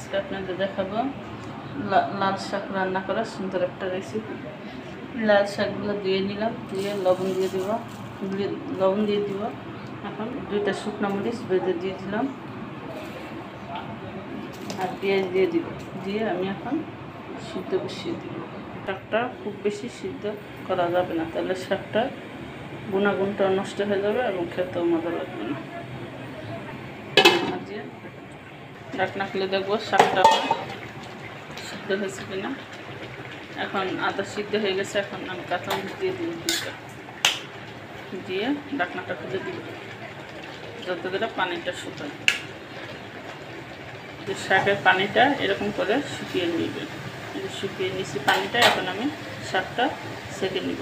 আজকে আপনাদের দেখাবো লাল শাক রান্না করা সুন্দর একটা রেসিপি। লাল শাকগুলো ধুয়ে নিলাম, ধুয়ে লবণ দিয়ে দিব, লবণ দিয়ে দিব। এখন 2টা শুকনো মরিচ বেঁধে দিয়ে দিলাম আর পেঁয়াজ দিয়ে দিব, দিয়ে আমি এখন সিদ্ধ বসিয়ে দিব। শাকটা খুব বেশি সিদ্ধ করা যাবে না, তাহলে শাকটা গুণাগুণটা নষ্ট হয়ে যাবে এবং খেতেও মজা লাগবে না। দিয়ে ঢাকনা খুলে দেখবো শাকটা সিদ্ধ হয়েছে কিনা। এখন আদা সিদ্ধ হয়ে গেছে, এখন আমি কাঁচামরিচ দিয়ে দিব 2টা, দিয়ে ঢাকনাটা খুলে দিব যাতে করে পানিটা শুকায়। শাকের পানিটা এরকম করে শুকিয়ে নিবে, শুকিয়ে নিছি পানিটা। এখন আমি শাকটা সেঁকে নিব।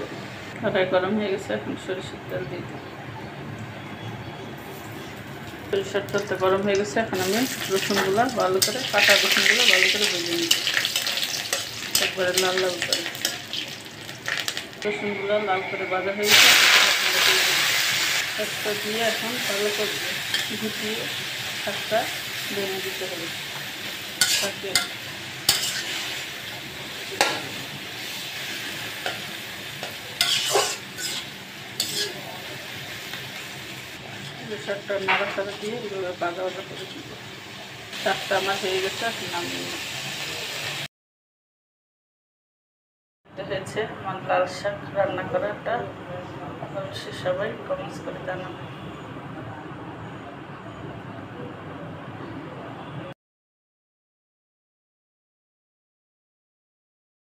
কড়াই গরম হয়ে গেছে, এখন সরিষার তেল দিয়ে দিব। সরিষার তেলটা গরম হয়ে গেছে, এখন আমি রসুনগুলো ভালো করে, কাটা রসুনগুলো ভালো করে ভেজে নিব, একবারে লাল লাল করে। রসুনগুলো লাল করে ভাজা হয়ে গেছে, শাকটা দিয়ে এখন ভালো করে গুটিয়ে শাকটা ভেঙে দিতে হবে। শাকে শাকটা নাড়াচাড়া দিয়ে এগুলো ভাজা ভাজা করে দিব। শাকটা আমার হয়ে গেছে, এখন নামিয়ে হয়েছে আমার লাল শাক রান্না করাটা। অবশ্যই সবাই কমেন্টস করে জানাবেন।